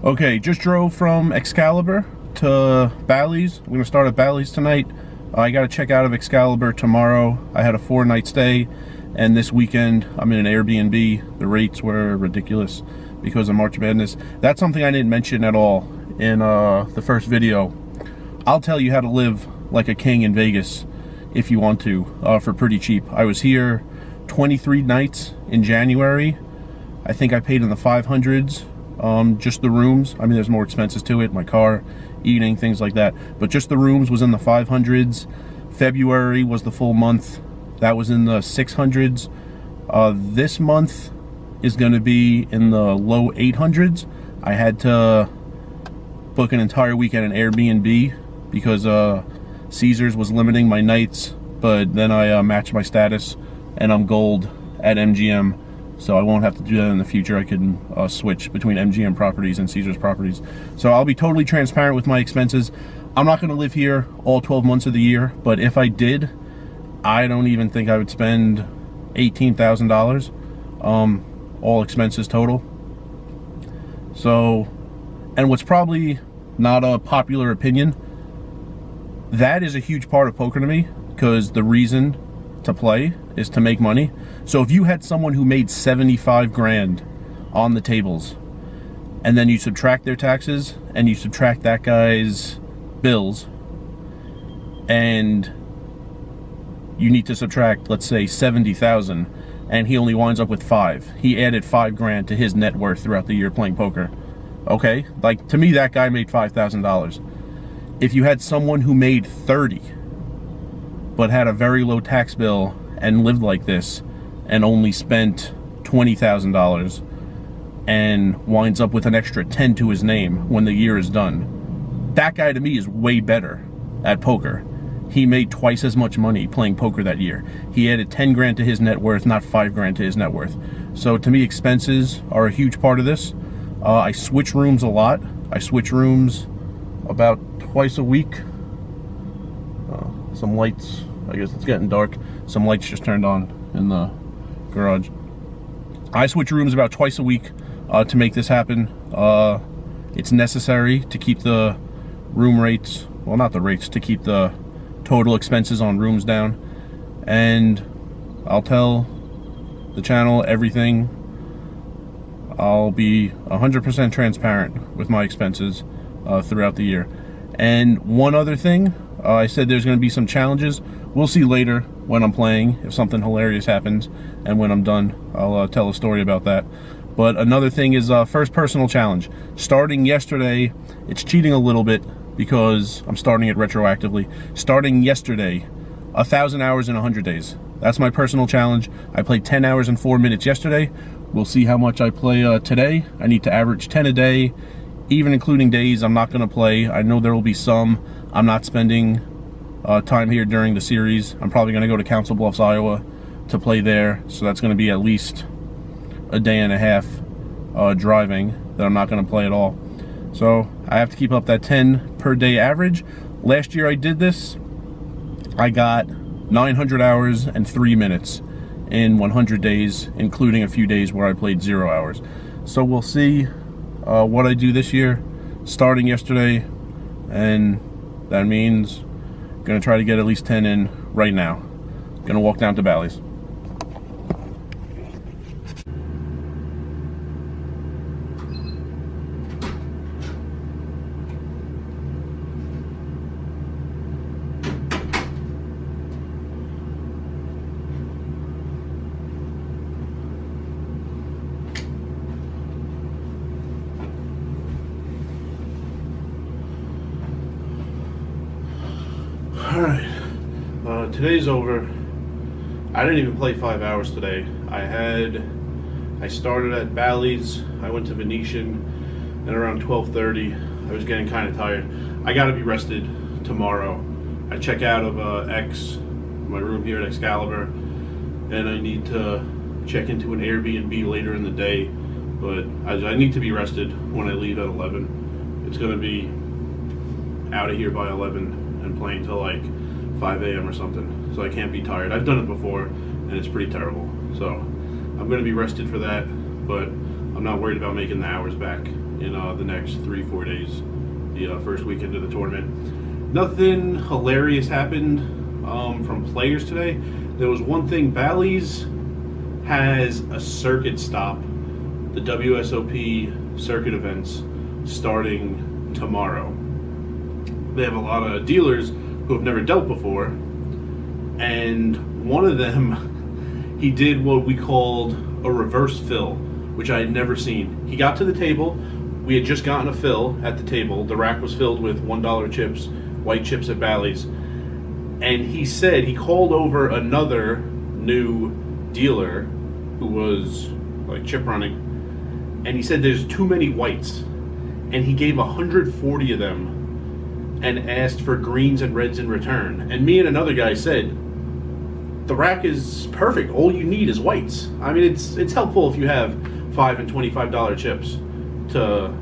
Okay, just drove from Excalibur to Bally's. I'm gonna start at Bally's tonight. I gotta check out of Excalibur tomorrow. I had a 4-night stay, and this weekend I'm in an Airbnb. The rates were ridiculous because of March Madness. That's something I didn't mention at all in the first video. I'll tell you how to live like a king in Vegas if you want to, for pretty cheap. I was here 23 nights in January. I think I paid in the 500s. Just the rooms. I mean, there's more expenses to it, my car, eating, things like that, but just the rooms was in the 500s. February was the full month, that was in the 600s. This month is going to be in the low 800s. I had to book an entire week at an Airbnb because Caesars was limiting my nights, but then I matched my status and I'm gold at MGM. So I won't have to do that in the future. I can switch between MGM properties and Caesars properties. So I'll be totally transparent with my expenses. I'm not going to live here all 12 months of the year, but if I did, I don't even think I would spend $18,000, all expenses total. So, and what's probably not a popular opinion, that is a huge part of poker to me, because the reason to play is to make money. So if you had someone who made 75 grand on the tables, and then you subtract their taxes and you subtract that guy's bills, and you need to subtract, let's say, 70,000, and he only winds up with 5. He added 5 grand to his net worth throughout the year playing poker. Okay, like, to me, that guy made $5,000. If you had someone who made 30 but had a very low tax bill and lived like this and only spent $20,000 and winds up with an extra 10 to his name when the year is done, that guy to me is way better at poker. He made twice as much money playing poker that year. He added 10 grand to his net worth, not 5 grand to his net worth. So to me, expenses are a huge part of this. I switch rooms a lot. I switch rooms about twice a week. Some lights, I guess it's getting dark. Some lights just turned on in the garage. I switch rooms about twice a week to make this happen. It's necessary to keep the room rates, well, not the rates, to keep the total expenses on rooms down. And I'll tell the channel everything. I'll be 100% transparent with my expenses throughout the year. And one other thing, I said there's going to be some challenges. We'll see later when I'm playing if something hilarious happens, and when I'm done I'll tell a story about that. But another thing is first personal challenge. Starting yesterday, it's cheating a little bit because I'm starting it retroactively. Starting yesterday, 1,000 hours in 100 days. That's my personal challenge. I played 10 hours and 4 minutes yesterday. We'll see how much I play today. I need to average 10 a day, even including days I'm not going to play. I know there will be some. I'm not spending time here during the series. I'm probably going to go to Council Bluffs, Iowa to play there. So that's going to be at least a day and a half driving that I'm not going to play at all. So I have to keep up that 10 per day average. Last year I did this. I got 900 hours and 3 minutes in 100 days, including a few days where I played 0 hours. So we'll see what I do this year, starting yesterday, and that means I'm gonna try to get at least 10 in right now. Gonna walk down to Bally's. Alright, today's over. I didn't even play 5 hours today. I started at Bally's, I went to Venetian, and around 12:30 I was getting kind of tired. I gotta be rested tomorrow. I check out of my room here at Excalibur, and I need to check into an Airbnb later in the day, but I need to be rested when I leave at 11. It's gonna be out of here by 11 and playing till like 5 a.m. or something, so I can't be tired. I've done it before and it's pretty terrible, so I'm going to be rested for that, but I'm not worried about making the hours back. in the next 3-4 days, the first weekend of the tournament. Nothing hilarious happened from players today. There was one thing. Bally's has a circuit stop, the WSOP circuit events, starting tomorrow. They have a lot of dealers who have never dealt before, and one of them, he did what we called a reverse fill, which I had never seen. He got to the table. We had just gotten a fill at the table. The rack was filled with $1 chips, white chips at Bally's. And he said he called over another new dealer who was like chip running, and he said there's too many whites, and he gave 140 of them and asked for greens and reds in return. And me and another guy said, the rack is perfect. All you need is whites. I mean, it's helpful if you have $5 and $25 chips to,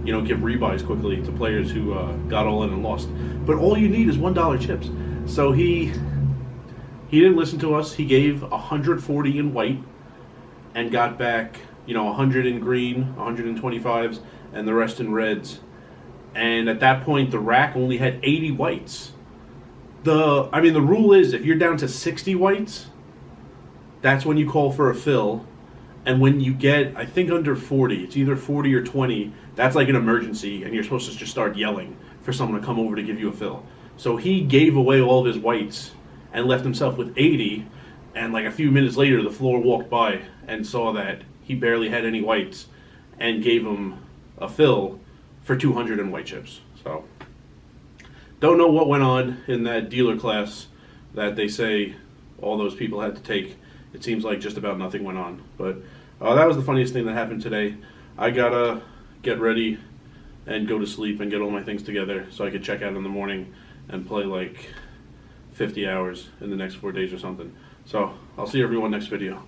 you know, give rebuys quickly to players who got all in and lost. But all you need is $1 chips. So he didn't listen to us. He gave 140 in white and got back, you know, 100 in green, 125s, and the rest in reds. And at that point, the rack only had 80 whites. The rule is if you're down to 60 whites, that's when you call for a fill. And when you get, I think, under 40, it's either 40 or 20, that's like an emergency, and you're supposed to just start yelling for someone to come over to give you a fill. So he gave away all of his whites and left himself with 80, and like a few minutes later, the floor walked by and saw that he barely had any whites and gave him a fill for 200 in white chips. So don't know what went on in that dealer class that they say all those people had to take. It seems like just about nothing went on. But that was the funniest thing that happened today. I gotta get ready and go to sleep and get all my things together so I could check out in the morning and play like 50 hours in the next 4 days or something. So I'll see everyone next video.